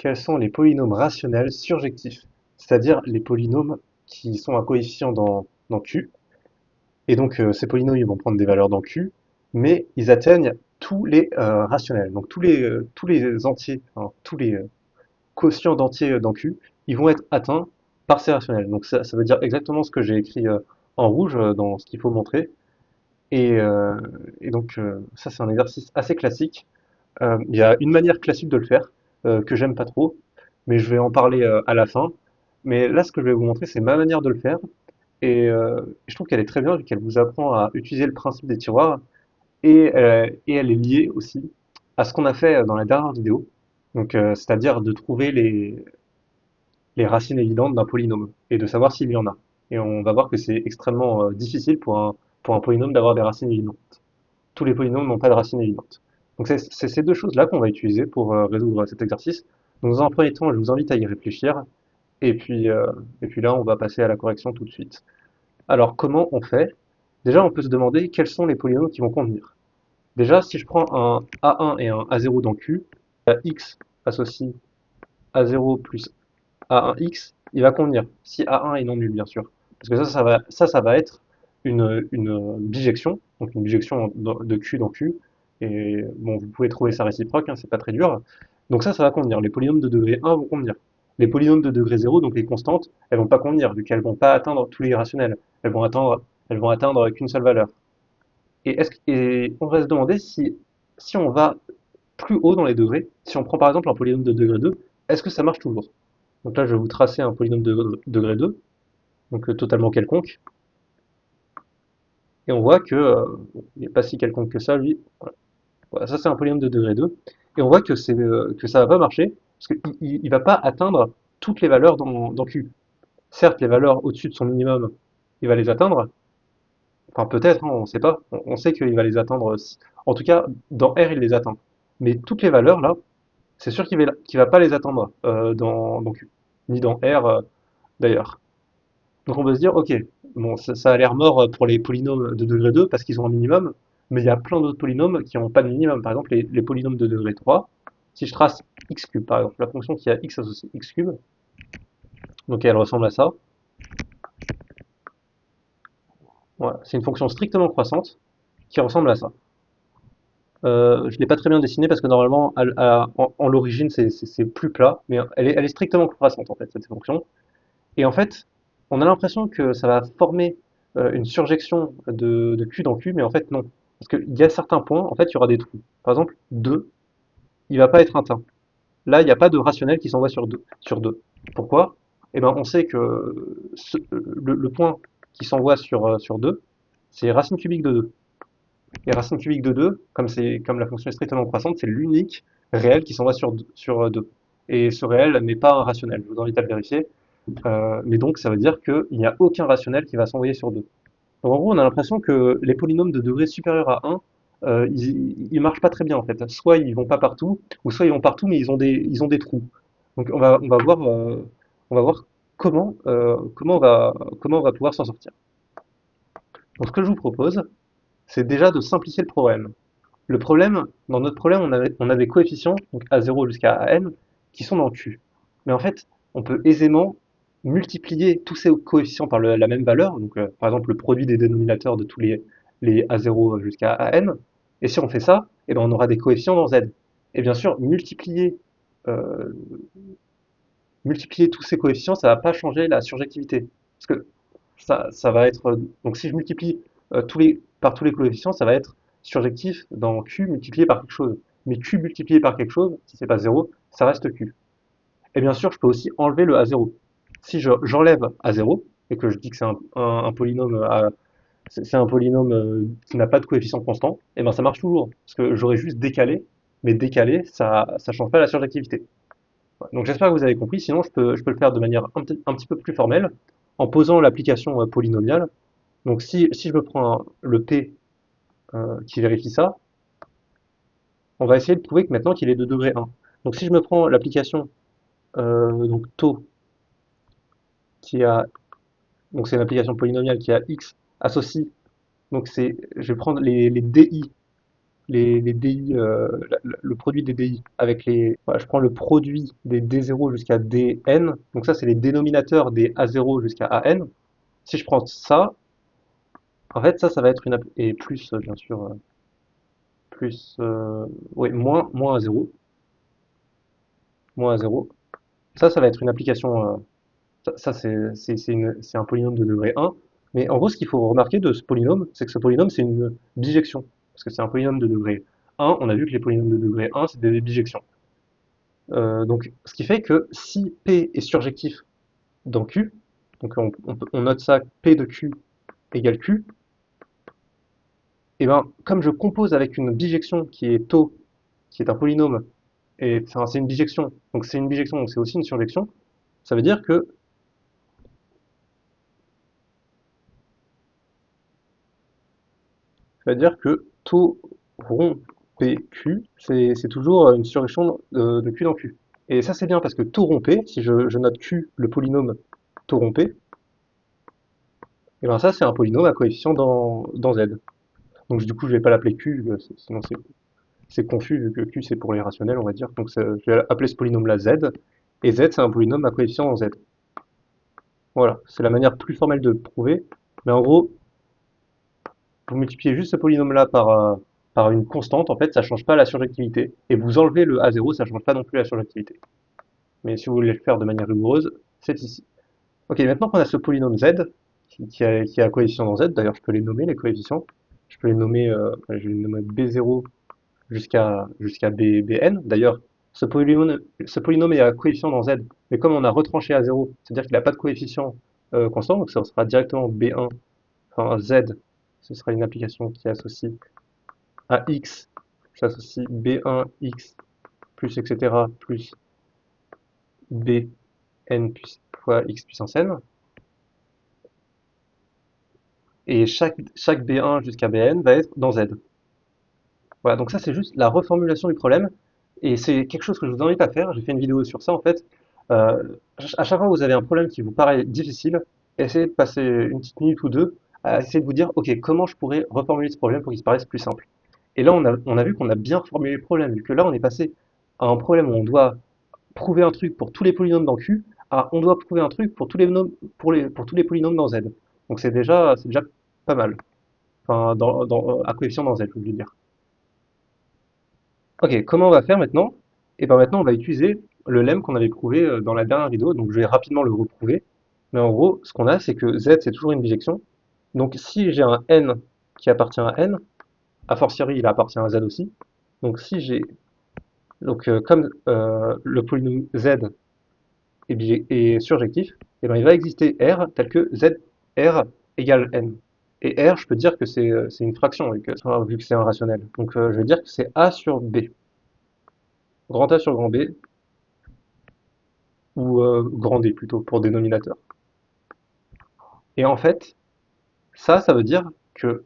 quels sont les polynômes rationnels surjectifs, c'est-à-dire les polynômes qui sont à coefficient dans Q. Et donc ces polynômes ils vont prendre des valeurs dans Q, mais ils atteignent tous les rationnels. Donc tous les entiers, enfin, tous les quotients d'entiers dans Q, ils vont être atteints par ces rationnels. Donc ça veut dire exactement ce que j'ai écrit en rouge dans ce qu'il faut montrer. Et, euh, et donc ça c'est un exercice assez classique. Il y a une manière classique de le faire que j'aime pas trop, mais je vais en parler à la fin. Mais là, ce que je vais vous montrer, c'est ma manière de le faire. Je trouve qu'elle est très bien vu qu'elle vous apprend à utiliser le principe des tiroirs et elle est liée aussi à ce qu'on a fait dans la dernière vidéo. Donc, c'est-à-dire de trouver les racines évidentes d'un polynôme et de savoir s'il y en a. Et on va voir que c'est extrêmement difficile pour un polynôme d'avoir des racines évidentes. Tous les polynômes n'ont pas de racines évidentes. Donc c'est ces deux choses-là qu'on va utiliser pour résoudre cet exercice. Donc dans un premier temps, je vous invite à y réfléchir. Et puis, euh, et puis là, on va passer à la correction tout de suite. Alors comment on fait? Déjà, on peut se demander quels sont les polynômes qui vont convenir. Déjà, si je prends un A1 et un A0 dans Q, x associe A0 plus A1x, il va convenir. Si A1 est non nul, bien sûr. Parce que ça va être une bijection, donc une bijection de Q dans Q. Et bon, vous pouvez trouver ça réciproque, hein, c'est pas très dur. Donc ça va convenir. Les polynômes de degré 1 vont convenir. Les polynômes de degré 0, donc les constantes, elles vont pas convenir, vu qu'elles vont pas atteindre tous les rationnels. Elles vont atteindre qu'une seule valeur. Et on va se demander si on va plus haut dans les degrés, si on prend par exemple un polynôme de degré 2, est-ce que ça marche toujours? Donc là, je vais vous tracer un polynôme de degré 2, donc totalement quelconque. Et on voit que il n'est pas si quelconque que ça, lui. Voilà. Voilà, ça, c'est un polynôme de degré 2. Et on voit que ça va pas marcher, parce qu'il ne va pas atteindre toutes les valeurs dans Q. Certes, les valeurs au-dessus de son minimum, il va les atteindre. Enfin, peut-être, hein, on ne sait pas. On sait qu'il va les atteindre. En tout cas, dans R, il les atteint. Mais toutes les valeurs, là, c'est sûr qu'il va pas les atteindre dans Q. Ni dans R, d'ailleurs. Donc on peut se dire, ok, bon, ça a l'air mort pour les polynômes de degré 2 parce qu'ils ont un minimum, mais il y a plein d'autres polynômes qui n'ont pas de minimum. Par exemple, les polynômes de degré 3, si je trace x cube, par exemple, la fonction qui a x associé x cube, donc elle ressemble à ça. Voilà, c'est une fonction strictement croissante qui ressemble à ça. Je ne l'ai pas très bien dessinée parce que normalement, en l'origine, c'est plus plat, mais elle est strictement croissante en fait, cette fonction. Et en fait, on a l'impression que ça va former une surjection de Q dans Q, mais en fait non. Parce qu'il y a certains points, en fait, il y aura des trous. Par exemple, 2, il va pas être atteint. Là, il n'y a pas de rationnel qui s'envoie sur deux. Pourquoi? Eh ben, on sait que le point qui s'envoie sur 2, c'est racine cubique de 2. Et racine cubique de 2, comme la fonction est strictement croissante, c'est l'unique réel qui s'envoie sur 2. Et ce réel n'est pas un rationnel. Je vous invite à le vérifier. Mais donc, ça veut dire qu'il n'y a aucun rationnel qui va s'envoyer sur 2. Donc, en gros, on a l'impression que les polynômes de degré supérieur à 1, ils marchent pas très bien en fait. Soit ils vont pas partout, ou soit ils vont partout, mais ils ont des trous. Donc, on va voir comment on va pouvoir s'en sortir. Donc, ce que je vous propose, c'est déjà de simplifier le problème. Le problème, dans notre problème, on a des coefficients, donc A0 jusqu'à AN, qui sont dans Q. Mais en fait, on peut aisément multiplier tous ces coefficients par la même valeur, donc par exemple le produit des dénominateurs de tous les A0 jusqu'à AN. Et si on fait ça, eh ben, on aura des coefficients dans Z. Et bien sûr, euh, multiplier tous ces coefficients, ça va pas changer la surjectivité. Parce que ça va être. Donc si je multiplie par tous les coefficients, ça va être surjectif dans Q multiplié par quelque chose. Mais Q multiplié par quelque chose, si c'est pas 0, ça reste Q. Et bien sûr, je peux aussi enlever le A0. Si j'enlève A0, et que je dis que c'est un polynôme, c'est un polynôme qui n'a pas de coefficient constant, et ben ça marche toujours. Parce que j'aurais juste décalé, mais décalé, ça change pas la surjectivité. Donc j'espère que vous avez compris, sinon je peux le faire de manière un petit peu plus formelle, en posant l'application polynomiale. Donc si je me prends le P qui vérifie ça, on va essayer de prouver que maintenant qu'il est de degré 1. Donc si je me prends l'application donc taux qui a donc c'est une application polynomiale qui a x associe, donc je vais prendre les DI les DI, le produit des DI avec les, voilà, je prends le produit des D0 jusqu'à Dn, donc ça c'est les dénominateurs des A0 jusqu'à An. Si je prends ça, en fait ça va être et plus bien sûr, plus, oui, moins A0, moins A0. Ça va être une application, ça c'est un polynôme de degré 1. Mais en gros, ce qu'il faut remarquer de ce polynôme, c'est que ce polynôme, c'est une bijection. Parce que c'est un polynôme de degré 1, on a vu que les polynômes de degré 1, c'est des bijections. Donc, ce qui fait que si P est surjectif dans Q, donc on note ça, P de Q égale Q, et ben, comme je compose avec une bijection qui est tau, qui est un polynôme, et enfin, c'est une bijection, donc c'est aussi une surjection, ça veut dire que tau rond PQ, c'est toujours une surjection de Q dans Q. Et ça c'est bien parce que tau rond P, si je note Q, le polynôme tau rond P, et ben ça c'est un polynôme à coefficient dans Z. Donc du coup je vais pas l'appeler Q, sinon c'est confus vu que Q c'est pour les rationnels on va dire. Donc je vais appeler ce polynôme là Z, et Z c'est un polynôme à coefficient dans Z. Voilà, c'est la manière plus formelle de le prouver. Mais en gros, vous multipliez juste ce polynôme-là par une constante, en fait, ça change pas la surjectivité. Et vous enlevez le A0, ça change pas non plus la surjectivité. Mais si vous voulez le faire de manière rigoureuse, c'est ici. Ok, maintenant qu'on a ce polynôme Z, qui a coefficient dans Z, d'ailleurs je peux les nommer les coefficients. Je peux les nommer, je vais les nommer B0 jusqu'à Bn. D'ailleurs, ce polynôme est à coefficient dans Z, mais comme on a retranché à 0, c'est-à-dire qu'il n'a pas de coefficient constant, donc ça sera directement B1, enfin Z, ce sera une application qui associe à X, j'associe B1X plus etc. plus Bn fois X puissance n, et chaque B1 jusqu'à Bn va être dans Z. Voilà, donc ça c'est juste la reformulation du problème. Et c'est quelque chose que je vous invite à faire. J'ai fait une vidéo sur ça en fait. Euh, à chaque fois que vous avez un problème qui vous paraît difficile, essayez de passer une petite minute ou deux à essayer de vous dire, ok, comment je pourrais reformuler ce problème pour qu'il se paraisse plus simple. Et là, on a vu qu'on a bien reformulé le problème, vu que là, on est passé à un problème où on doit prouver un truc pour tous les polynômes dans Q, à on doit prouver un truc pour tous les, pour tous les polynômes dans Z. Donc c'est déjà pas mal. Enfin, à coefficient dans Z, je voulais dire. Ok, comment on va faire maintenant? Et bien maintenant, on va utiliser le lemme qu'on avait prouvé dans la dernière vidéo, donc je vais rapidement le reprouver. Mais en gros, ce qu'on a, c'est que Z, c'est toujours une bijection. Donc si j'ai un N qui appartient à N, a fortiori, il appartient à Z aussi. Donc si j'ai, donc comme le polynôme Z est surjectif, et ben il va exister R tel que Z R égale N. Et R, je peux dire que c'est une fraction, vu que c'est un rationnel. Donc je vais dire que c'est A sur B. Grand A sur grand B, ou grand D plutôt, pour dénominateur. Et en fait, ça veut dire que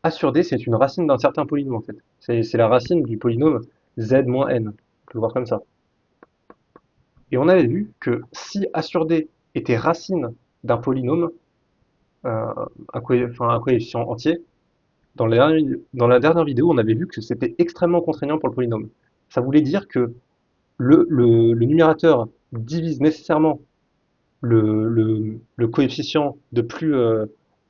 A sur D, c'est une racine d'un certain polynôme, en fait. C'est la racine du polynôme Z moins N. On peut le voir comme ça. Et on avait vu que si A sur D était racine d'un polynôme, euh, enfin, un coefficient entier, dans la dernière vidéo, on avait vu que c'était extrêmement contraignant pour le polynôme. Ça voulait dire que le numérateur divise nécessairement le coefficient de plus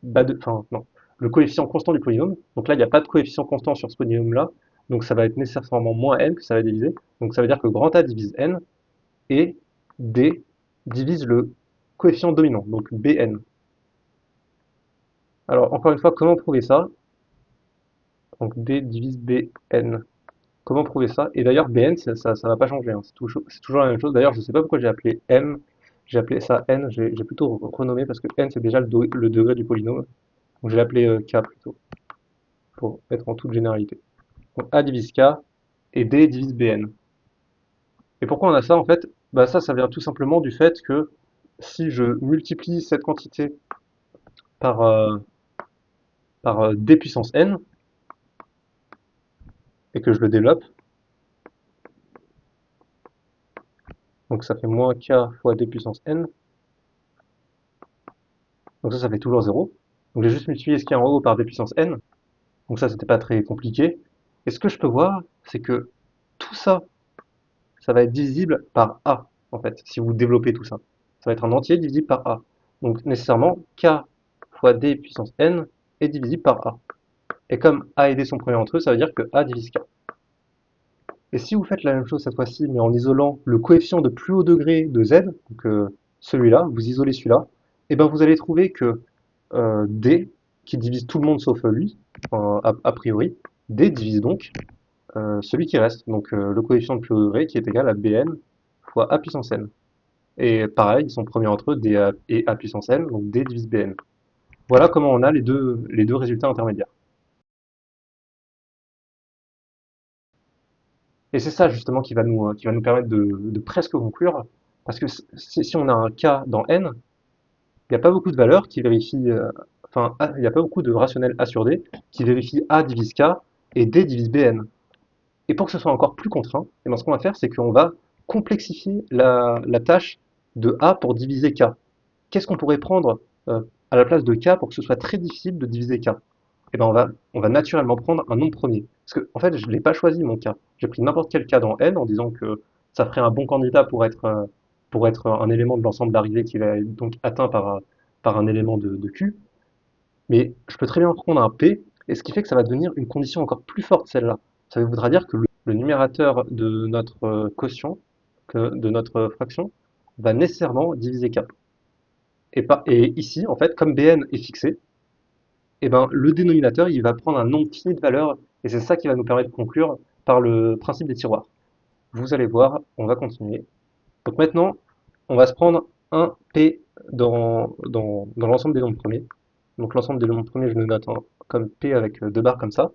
bas de, enfin non, le coefficient constant du polynôme. Donc là, il n'y a pas de coefficient constant sur ce polynôme-là, donc ça va être nécessairement moins n que ça va diviser. Donc ça veut dire que grand A divise n et D divise le coefficient dominant, donc Bn. Alors encore une fois, comment prouver ça? Donc D divise Bn. Comment prouver ça? Et d'ailleurs, Bn, ça va pas changer, hein. C'est toujours la même chose. D'ailleurs, je sais pas pourquoi j'ai appelé M, j'ai appelé ça N, j'ai plutôt renommé parce que N c'est déjà le degré du polynôme. Donc je vais l'appeler K plutôt, pour être en toute généralité. Donc A divise K et D divise Bn. Et pourquoi on a ça en fait? Bah ça vient tout simplement du fait que si je multiplie cette quantité par, D puissance N, et que je le développe, donc ça fait moins K fois D puissance N, donc ça fait toujours 0. Donc j'ai juste multiplié ce qui est en haut par D puissance N, donc ça c'était pas très compliqué. Et ce que je peux voir, c'est que tout ça, ça va être divisible par A, en fait, si vous développez tout ça. Ça va être un entier divisible par A. Donc nécessairement, K fois D puissance N est divisible par A. Et comme A et D sont premiers entre eux, ça veut dire que A divise K. Et si vous faites la même chose cette fois-ci, mais en isolant le coefficient de plus haut degré de Z, donc celui-là, vous isolez celui-là, et ben vous allez trouver que D, qui divise tout le monde sauf lui, a priori, D divise donc celui qui reste, donc le coefficient de plus haut degré qui est égal à Bn fois A puissance n. Et pareil, ils sont premiers entre eux, D et A puissance n, donc D divise Bn. Voilà comment on a les deux résultats intermédiaires. Et c'est ça justement qui va nous permettre de presque conclure, parce que si on a un k dans n, il n'y a pas beaucoup de valeurs qui vérifient, enfin, il n'y a pas beaucoup de rationnels A sur D qui vérifient A divise K et D divise Bn. Et pour que ce soit encore plus contraint, et ben, ce qu'on va faire, c'est qu'on va complexifier la tâche de A pour diviser K. Qu'est-ce qu'on pourrait prendre à la place de K pour que ce soit très difficile de diviser K? Et ben on va naturellement prendre un nombre premier. Parce que en fait, je ne l'ai pas choisi mon K. J'ai pris n'importe quel K dans N en disant que ça ferait un bon candidat pour être un élément de l'ensemble d'arrivée qui va être donc atteint par un élément de Q. Mais je peux très bien prendre un P, et ce qui fait que ça va devenir une condition encore plus forte, celle-là. Ça voudra dire que le numérateur de notre quotient, de notre fraction, va nécessairement diviser K. Et ici, en fait, comme Bn est fixé, eh ben, le dénominateur, il va prendre un nombre fini de valeurs, et c'est ça qui va nous permettre de conclure par le principe des tiroirs. Vous allez voir, on va continuer. Donc maintenant, on va se prendre un P dans l'ensemble des nombres premiers. Donc l'ensemble des nombres premiers, je le note comme P avec deux barres comme ça.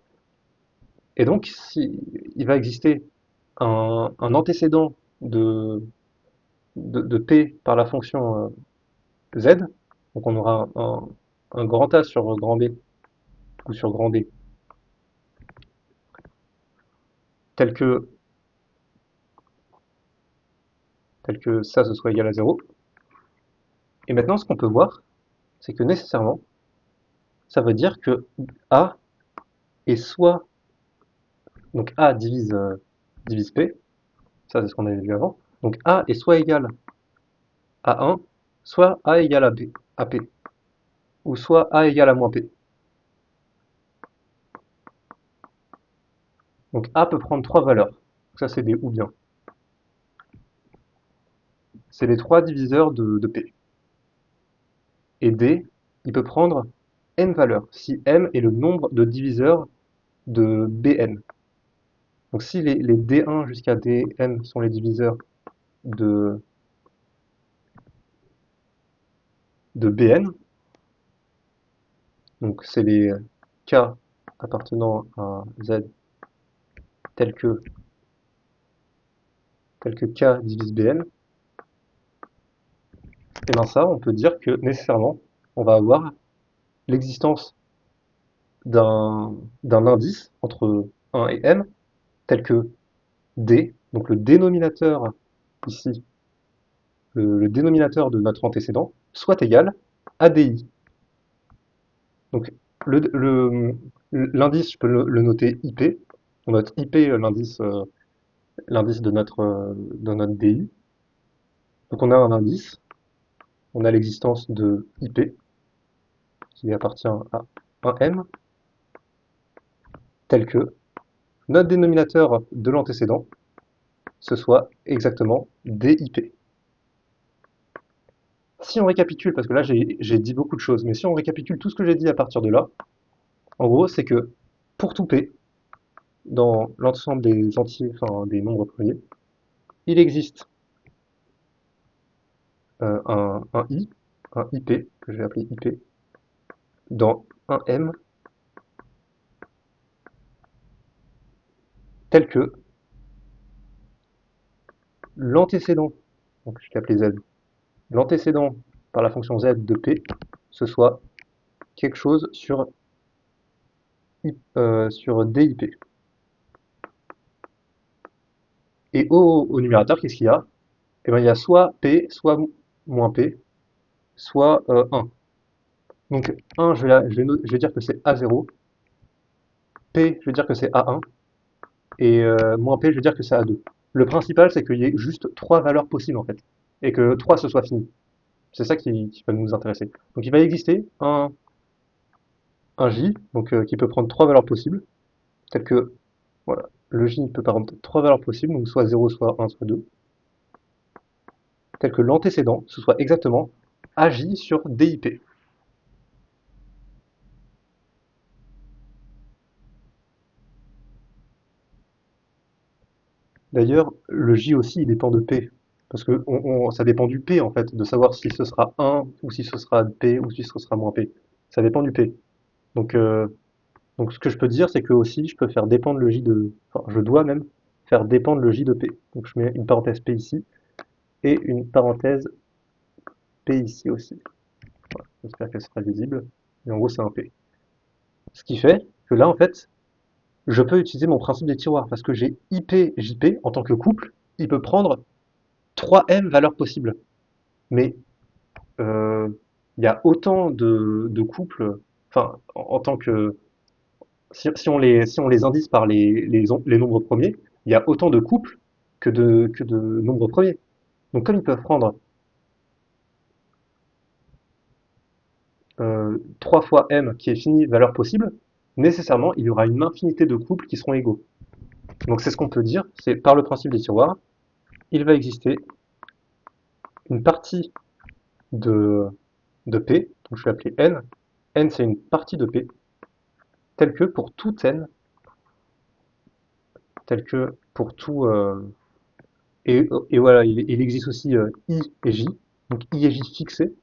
Et donc, si, il va exister un antécédent de P par la fonction Z. Donc on aura un grand A sur grand B ou sur grand D, tel que, tel que ça, ce soit égal à 0. Et maintenant, ce qu'on peut voir, c'est que nécessairement, ça veut dire que A est soit, donc A divise P, ça c'est ce qu'on avait vu avant, donc A est soit égal à 1, soit A égale à P, ou soit A égale à moins P. Donc A peut prendre trois valeurs, ça c'est des ou bien. C'est les trois diviseurs de P. Et D, il peut prendre n valeurs, si m est le nombre de diviseurs de Bn. Donc si les D1 jusqu'à Dn sont les diviseurs de, de Bn, donc c'est les k appartenant à Z tel que, k divise Bn, et bien ça, on peut dire que nécessairement, on va avoir l'existence d'un indice entre 1 et m, tel que D, donc le dénominateur ici, le dénominateur de notre antécédent, soit égal à DI. Donc l'indice, je peux le noter IP. On note IP, l'indice de notre DI. Donc on a un indice, on a l'existence de IP qui appartient à un M, tel que notre dénominateur de l'antécédent, ce soit exactement DIP. Si on récapitule, parce que là j'ai dit beaucoup de choses, mais si on récapitule tout ce que j'ai dit à partir de là, en gros c'est que pour tout P, dans l'ensemble des entiers, enfin des nombres premiers, il existe un I, un IP, que je vais appeler IP, dans un M, tel que l'antécédent, donc je l'ai appelé Z, l'antécédent par la fonction Z de P, ce soit quelque chose sur DIP. Et au numérateur, qu'est-ce qu'il y a? Eh bien, il y a soit P, soit moins P, soit 1. Donc 1, je vais dire que c'est A0, P, je vais dire que c'est A1, et moins P, je veux dire que c'est A2. Le principal, c'est qu'il y ait juste trois valeurs possibles en fait, et que 3 ce soit fini. C'est ça qui va nous intéresser. Donc il va exister un J, donc qui peut prendre trois valeurs possibles, telles que voilà, le J peut prendre trois valeurs possibles, donc soit 0, soit 1, soit 2, tel que l'antécédent, ce soit exactement AJ sur DIP. D'ailleurs, le J aussi, il dépend de P. Parce que ça dépend du P, en fait, de savoir si ce sera 1, ou si ce sera P, ou si ce sera moins P. Ça dépend du P. Donc, donc ce que je peux dire, c'est que aussi, je peux faire dépendre le J de... Enfin, je dois même faire dépendre le J de P. Donc je mets une parenthèse P ici, et une parenthèse P ici aussi. Voilà, j'espère qu'elle sera visible. Et en gros, c'est un P. Ce qui fait que là, en fait, je peux utiliser mon principe des tiroirs, parce que j'ai IP, JP, en tant que couple, il peut prendre 3M valeurs possibles. Mais euh, il y a autant de couples, enfin, en tant que, si on les indice par les nombres premiers, il y a autant de couples que de nombres premiers. Donc comme ils peuvent prendre 3 fois m qui est fini valeur possible, nécessairement il y aura une infinité de couples qui seront égaux. Donc c'est ce qu'on peut dire, c'est par le principe des tiroirs, il va exister une partie de, de P, donc je vais appeler n. N c'est une partie de P, telle que pour tout n, tel que pour tout... et voilà, il existe aussi I et J. Donc I et J fixés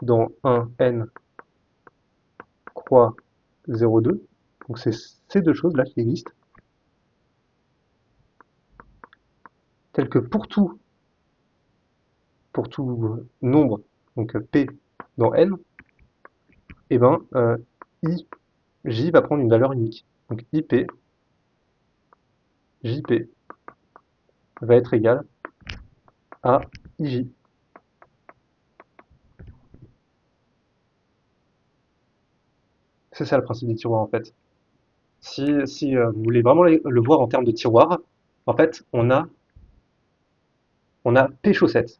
dans 1 n croix 0,2. Donc c'est ces deux choses-là qui existent. Tel que pour tout nombre, donc P dans n, et ben I, J va prendre une valeur unique. Donc IP, JP va être égal à IJ. C'est ça le principe des tiroirs en fait. Si vous voulez vraiment le voir en termes de tiroirs, en fait, on a P chaussettes.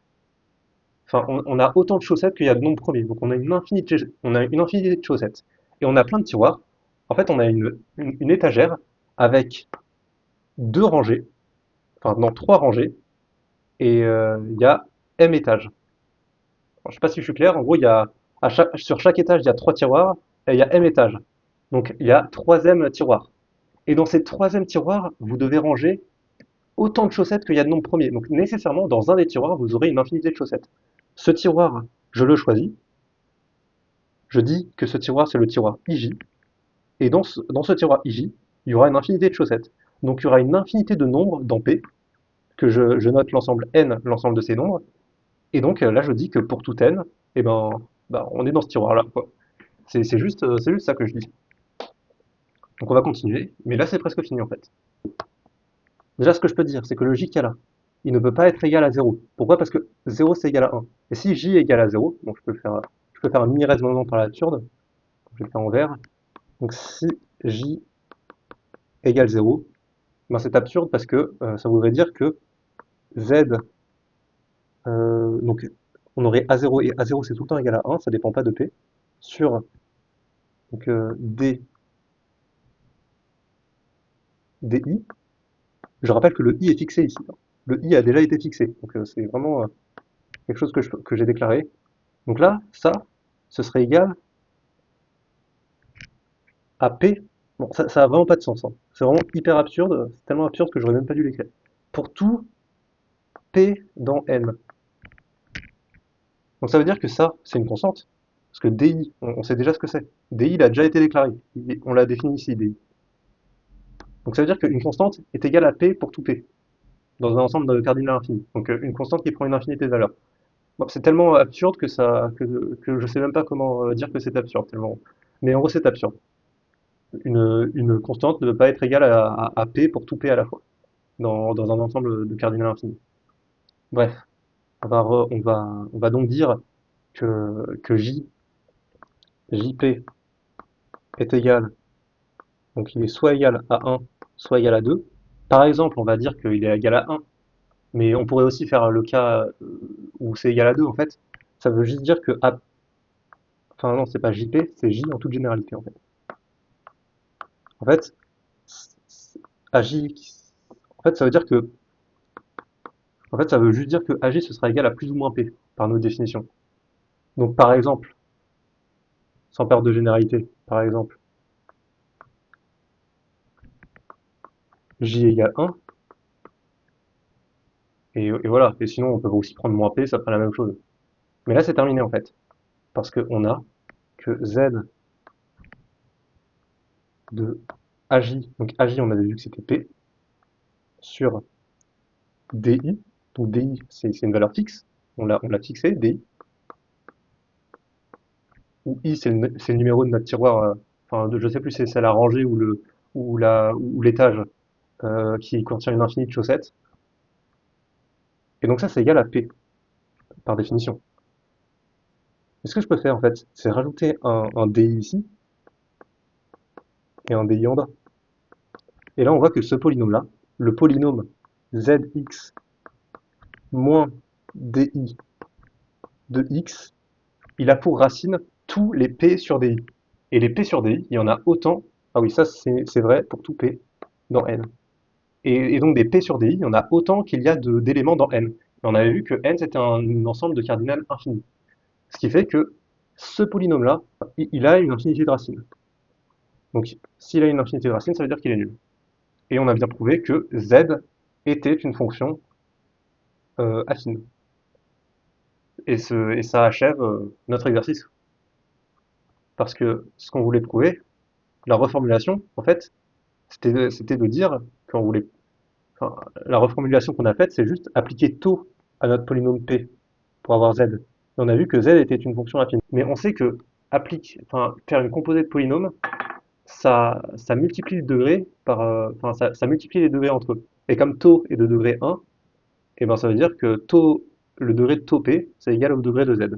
Enfin, on a autant de chaussettes qu'il y a de nombres premiers. Donc on a une infinité de chaussettes. Et on a plein de tiroirs. En fait, on a une étagère avec deux rangées, enfin non, trois rangées, et il y a M étages. Alors, je sais pas si je suis clair, en gros, il y a sur chaque étage, il y a trois tiroirs, et il y a M étages. Donc il y a troisième tiroir. Et dans ces troisième tiroirs, vous devez ranger autant de chaussettes qu'il y a de nombres premiers. Donc nécessairement, dans un des tiroirs, vous aurez une infinité de chaussettes. Ce tiroir, je le choisis, je dis que ce tiroir, c'est le tiroir IJ, et dans ce tiroir IJ, il y aura une infinité de chaussettes. Donc il y aura une infinité de nombres dans P, que je note l'ensemble n, l'ensemble de ces nombres, et donc là je dis que pour tout n, eh ben, bah, on est dans ce tiroir-là, quoi. C'est juste ça que je dis. Donc on va continuer, mais là c'est presque fini en fait. Déjà ce que je peux dire, c'est que le j qu'il y a là, il ne peut pas être égal à 0. Pourquoi? Parce que 0 c'est égal à 1. Et si j est égal à 0, donc je peux faire un mini-raisonnement par l'absurde, je vais le faire en vert. Donc si j égale 0, ben c'est absurde parce que ça voudrait dire que z, donc on aurait A0 et A0 c'est tout le temps égal à 1, ça dépend pas de P, sur donc, D, DI. Je rappelle que le I est fixé ici, hein. Le I a déjà été fixé, donc c'est vraiment quelque chose que j'ai déclaré. Donc là, ça, ce serait égal à P. Bon, ça a vraiment pas de sens, hein. C'est vraiment hyper absurde, c'est tellement absurde que j'aurais même pas dû l'écrire. Pour tout P dans N. Donc ça veut dire que ça, c'est une constante. Parce que DI, on sait déjà ce que c'est. DI, il a déjà été déclaré. On l'a défini ici, DI. Donc ça veut dire qu'une constante est égale à P pour tout P, dans un ensemble de cardinal infini. Donc une constante qui prend une infinité de valeurs. Bon, c'est tellement absurde que je sais même pas comment dire que c'est absurde, tellement. Mais en gros, c'est absurde. Une constante ne peut pas être égale à P pour tout P à la fois, dans un ensemble de cardinal infini. Bref, on va donc dire que JP est égal, donc il est soit égal à 1, soit égal à 2, Par exemple, on va dire qu'il est égal à 1, mais on pourrait aussi faire le cas où c'est égal à 2 en fait. Ça veut juste dire que A, enfin non, c'est pas JP, c'est J en toute généralité en fait. En fait, AJ, en fait, ça veut dire que, en fait, ça veut juste dire que AJ ce sera égal à plus ou moins P par nos définitions. Donc par exemple, sans perdre de généralité, par exemple, J égale 1, et voilà. Et sinon, on peut aussi prendre moins P, ça fera la même chose. Mais là, c'est terminé en fait, parce qu'on a que Z de AJ, donc AJ, on avait vu que c'était P, sur DI, donc DI, c'est une valeur fixe, on l'a fixé, DI, où I, c'est le numéro de notre tiroir, enfin, je sais plus si c'est la rangée ou l'étage qui contient une infinie de chaussettes. Et donc ça, c'est égal à P, par définition. Et ce que je peux faire, en fait, c'est rajouter un DI ici et un DI en bas. Et là, on voit que ce polynôme-là, le polynôme ZX moins DI de X, il a pour racine tous les P sur DI. Et les P sur DI, il y en a autant, ah oui, ça c'est vrai pour tout P dans N. Et donc des P sur DI, il y en a autant qu'il y a d'éléments dans N. Et on avait vu que N c'était un ensemble de cardinal infini. Ce qui fait que ce polynôme-là, il a une infinité de racines. Donc s'il a une infinité de racines, ça veut dire qu'il est nul. Et on a bien prouvé que Z était une fonction affine. Et ça achève notre exercice. Parce que ce qu'on voulait prouver, la reformulation, en fait, c'était de dire qu'on voulait. Enfin, la reformulation qu'on a faite, c'est juste appliquer taux à notre polynôme P pour avoir Z. Et on a vu que Z était une fonction affine. Mais on sait que faire une composée de polynômes, ça multiplie le degré ça multiplie les degrés entre eux. Et comme taux est de degré 1, et ben ça veut dire que le degré de taux P, c'est égal au degré de Z.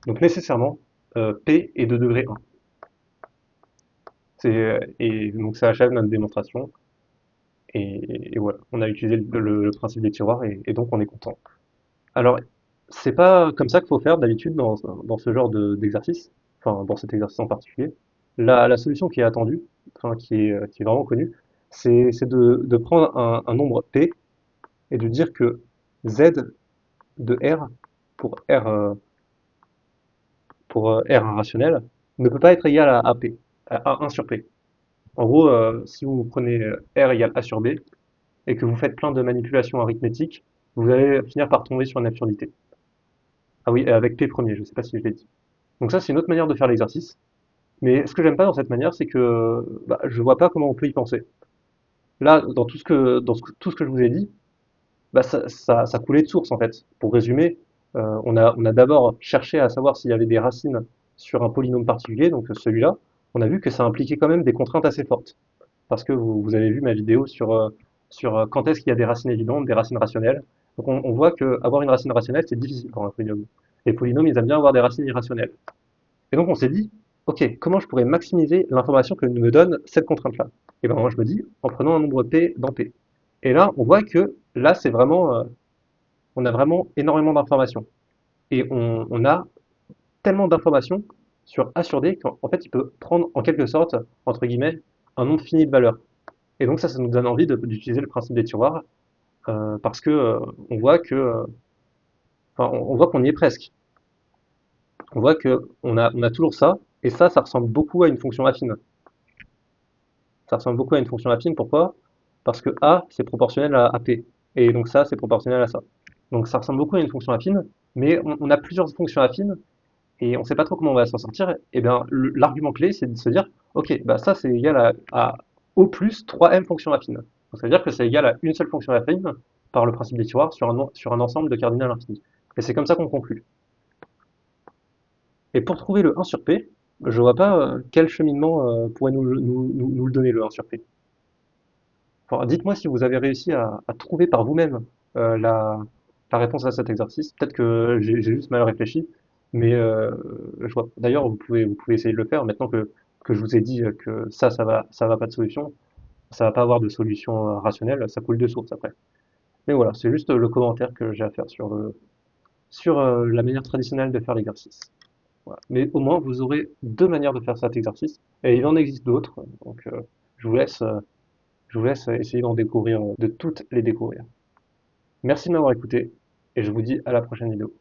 Donc nécessairement, P est de degré 1. Et donc ça achève notre démonstration. Et voilà, on a utilisé le principe des tiroirs et donc on est content. Alors, c'est pas comme ça qu'il faut faire d'habitude dans ce genre d'exercice, enfin dans cet exercice en particulier. La solution qui est attendue, enfin qui est vraiment connue, c'est de prendre un nombre P et de dire que Z de R pour R R rationnel ne peut pas être égal à P, à 1 sur P. En gros, si vous prenez R égale A sur B et que vous faites plein de manipulations arithmétiques, vous allez finir par tomber sur une absurdité. Ah oui, avec P premier, je ne sais pas si je l'ai dit. Donc ça, c'est une autre manière de faire l'exercice. Mais ce que j'aime pas dans cette manière, c'est que bah, je vois pas comment on peut y penser. Là, tout ce que je vous ai dit, bah, ça coulait de source en fait. Pour résumer, on a d'abord cherché à savoir s'il y avait des racines sur un polynôme particulier, donc celui-là. On a vu que ça impliquait quand même des contraintes assez fortes. Parce que vous avez vu ma vidéo sur quand est-ce qu'il y a des racines évidentes, des racines rationnelles. Donc on voit que avoir une racine rationnelle, c'est difficile pour un polynôme. Les polynômes, ils aiment bien avoir des racines irrationnelles. Et donc on s'est dit, ok, comment je pourrais maximiser l'information que me donne cette contrainte-là? Et ben moi je me dis, en prenant un nombre P dans P. Et là, on voit que là, on a vraiment énormément d'informations. Et on a tellement d'informations sur A sur D qu'en fait, il peut prendre en quelque sorte, entre guillemets, un nombre fini de valeurs. Et donc ça nous donne envie d'utiliser le principe des tiroirs parce que on voit que, on voit qu'on y est presque. On voit que on a toujours ça, et ça ressemble beaucoup à une fonction affine. Ça ressemble beaucoup à une fonction affine. Pourquoi? Parce que A c'est proportionnel à P, et donc ça c'est proportionnel à ça. Donc ça ressemble beaucoup à une fonction affine, mais on a plusieurs fonctions affines et on ne sait pas trop comment on va s'en sortir. Et bien l'argument clé c'est de se dire, ok, bah ça c'est égal à au plus 3m fonctions affines. Donc ça veut dire que c'est égal à une seule fonction affine par le principe des tiroirs sur un ensemble de cardinal infini. Et c'est comme ça qu'on conclut. Et pour trouver le 1 sur P, je vois pas quel cheminement pourrait nous le donner le 1 sur P. Enfin, dites-moi si vous avez réussi à trouver par vous-même la réponse à cet exercice. Peut-être que j'ai juste mal réfléchi, mais je vois. D'ailleurs, vous pouvez essayer de le faire maintenant que je vous ai dit que ça va pas de solution. Ça va pas avoir de solution rationnelle, ça coule de source après. Mais voilà, c'est juste le commentaire que j'ai à faire sur la manière traditionnelle de faire l'exercice. Voilà. Mais au moins, vous aurez deux manières de faire cet exercice, et il en existe d'autres, donc je vous laisse, euh, je vous laisse essayer d'en découvrir, de toutes les découvrir. Merci de m'avoir écouté, et je vous dis à la prochaine vidéo.